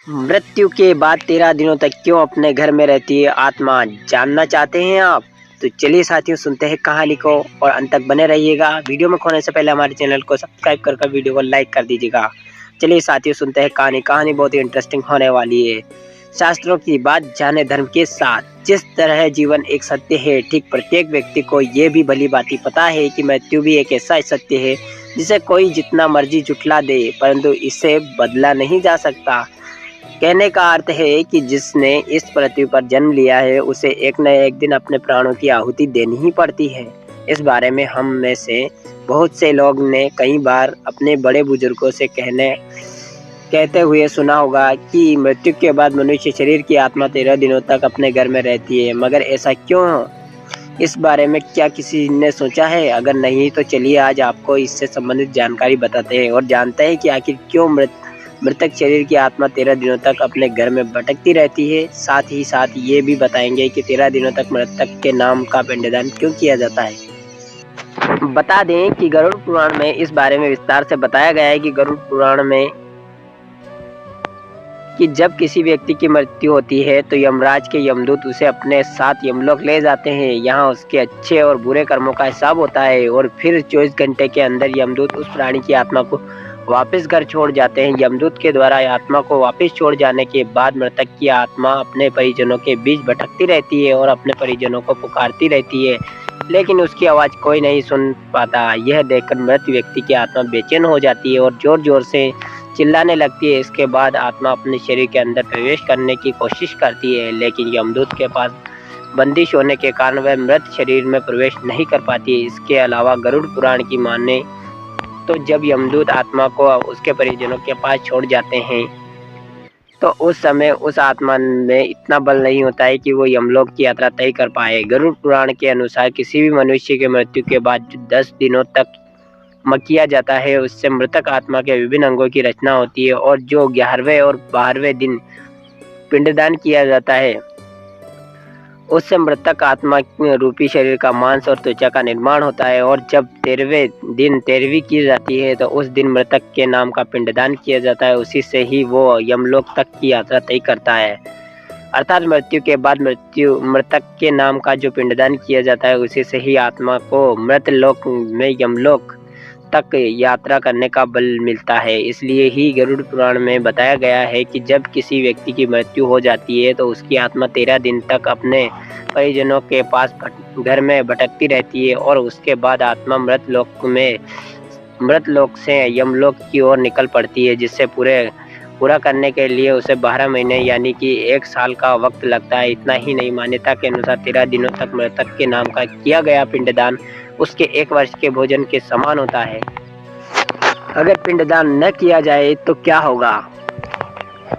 मृत्यु के बाद 13 दिनों तक क्यों अपने घर में रहती है आत्मा, जानना चाहते हैं आप? तो चलिए साथियों, सुनते हैं कहानी को और अंत तक बने रहिएगा। वीडियो में खोने से पहले हमारे चैनल को सब्सक्राइब कर वीडियो को लाइक कर दीजिएगा। चलिए साथियों, सुनते हैं कहानी बहुत ही इंटरेस्टिंग होने वाली है। शास्त्रों की बात जाने धर्म के साथ। जिस तरह जीवन एक सत्य है, ठीक प्रत्येक व्यक्ति को ये भी भली भांति पता है कि मृत्यु भी एक ऐसा सत्य है जिसे कोई जितना मर्जी जुटला दे, परंतु इसे बदला नहीं जा सकता। कहने का अर्थ है कि जिसने इस पृथ्वी पर जन्म लिया है उसे एक न एक दिन अपने प्राणों की आहुति देनी ही पड़ती है। इस बारे में हम में से बहुत से लोग ने कई बार अपने बड़े बुजुर्गों से कहते हुए सुना होगा कि मृत्यु के बाद मनुष्य शरीर की आत्मा 13 दिनों तक अपने घर में रहती है। मगर ऐसा क्यों? इस बारे में क्या किसी ने सोचा है? अगर नहीं तो चलिए आज आपको इससे संबंधित जानकारी बताते हैं और जानते हैं कि आखिर क्यों मृतक शरीर की आत्मा 13 दिनों तक अपने घर में भटकती रहती है। साथ ही साथ ये भी बताएंगे कि 13 दिनों तक मृतक के नाम का पिंडदान क्यों किया जाता है। बता दें कि गरुड़ पुराण में इस बारे में विस्तार से बताया गया है कि गरुड़ पुराण में कि जब किसी व्यक्ति की मृत्यु होती है तो यमराज के यमदूत उसे अपने साथ यमलोक ले जाते हैं। यहाँ उसके अच्छे और बुरे कर्मों का हिसाब होता है और फिर 24 घंटे के अंदर यमदूत उस प्राणी की आत्मा को वापस घर छोड़ जाते हैं। यमदूत के द्वारा आत्मा को वापस छोड़ जाने के बाद मृतक की आत्मा अपने परिजनों के बीच भटकती रहती है और अपने परिजनों को पुकारती रहती है, लेकिन उसकी आवाज़ कोई नहीं सुन पाता। यह देखकर मृत व्यक्ति की आत्मा बेचैन हो जाती है और जोर जोर से चिल्लाने लगती है। इसके बाद आत्मा अपने शरीर के अंदर प्रवेश करने की कोशिश करती है, लेकिन यमदूत के पास बंदिश होने के कारण वह मृत शरीर में प्रवेश नहीं कर पाती। इसके अलावा गरुड़ पुराण की माने तो जब यमदूत आत्मा को उसके परिजनों के पास छोड़ जाते हैं तो उस समय उस आत्मा में इतना बल नहीं होता है कि वो यमलोक की यात्रा तय कर पाए। गरुड़ पुराण के अनुसार किसी भी मनुष्य के मृत्यु के बाद जो 10 दिनों तक किया जाता है उससे मृतक आत्मा के विभिन्न अंगों की रचना होती है और जो 11वें और 12वें दिन पिंडदान किया जाता है उससे मृतक आत्मा रूपी शरीर का मांस और त्वचा का निर्माण होता है। और जब 13वें दिन 13वीं की जाती है तो उस दिन मृतक के नाम का पिंडदान किया जाता है। उसी से ही वो यमलोक तक की यात्रा तय करता है। अर्थात मृत्यु के बाद मृतक के नाम का जो पिंडदान किया जाता है उसी से ही आत्मा को मृत लोक में यमलोक तक यात्रा करने का बल मिलता है। इसलिए ही गरुड़ पुराण में बताया गया है कि जब किसी व्यक्ति की मृत्यु हो जाती है तो उसकी आत्मा 13 दिन तक अपने परिजनों के पास घर में भटकती रहती है और उसके बाद आत्मा मृत लोक से यमलोक की ओर निकल पड़ती है, जिससे पूरा करने के लिए उसे 12 महीने यानी कि 1 साल का वक्त लगता है। इतना ही नहीं, मान्यता के अनुसार 13 दिनों तक मृतक के नाम का किया गया पिंडदान उसके 1 वर्ष के भोजन के समान होता है। अगर पिंडदान न किया जाए तो क्या होगा?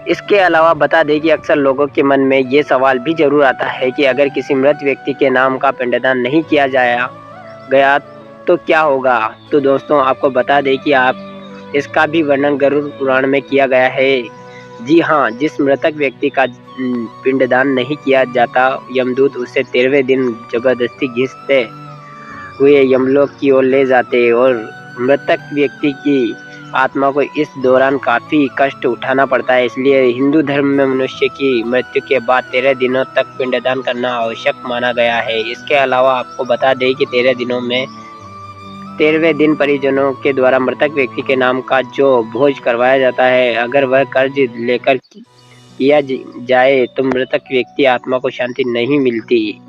इसके अलावा बता दें कि अक्सर लोगों के मन में ये सवाल भी जरूर आता है कि अगर किसी मृत व्यक्ति के नाम का पिंडदान नहीं किया गया तो क्या होगा। तो दोस्तों, आपको बता दें कि इसका भी वर्णन गरुड़ पुराण में किया गया है। जी हाँ, जिस मृतक व्यक्ति का पिंडदान नहीं किया जाता, यमदूत उसे 13वें दिन जबरदस्ती घिसते हुए यमलोक की ओर ले जाते और मृतक व्यक्ति की आत्मा को इस दौरान काफ़ी कष्ट उठाना पड़ता है। इसलिए हिंदू धर्म में मनुष्य की मृत्यु के बाद 13 दिनों तक पिंडदान करना आवश्यक माना गया है। इसके अलावा आपको बता दें कि 13 दिनों में 13वें दिन परिजनों के द्वारा मृतक व्यक्ति के नाम का जो भोज करवाया जाता है, अगर वह कर्ज लेकर किया जाए तो मृतक व्यक्ति आत्मा को शांति नहीं मिलती।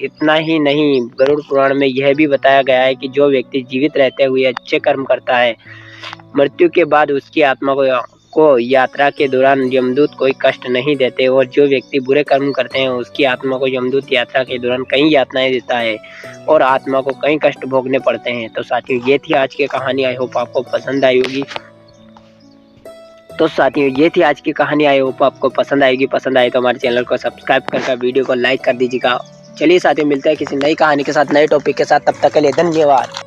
इतना ही नहीं, गरुड़ पुराण में यह भी बताया गया है कि जो व्यक्ति जीवित रहते हुए अच्छे कर्म करता है, मृत्यु के बाद उसकी आत्मा को यात्रा के दौरान यमदूत कोई कष्ट नहीं देते और जो व्यक्ति बुरे कर्म करते हैं उसकी आत्मा को यमदूत यात्रा के दौरान कई यातनाएं देता है और आत्मा को कई कष्ट भोगने पड़ते हैं। तो साथियों, ये थी आज की कहानी। आई होप आपको पसंद आई होगी। तो साथियों, ये थी आज की कहानी। आई होप आपको पसंद आएगी। पसंद आए तो हमारे चैनल को सब्सक्राइब कर वीडियो को लाइक कर दीजिएगा। चलिए साथियों, मिलते हैं किसी नई कहानी के साथ, नए टॉपिक के साथ। तब तक के लिए धन्यवाद।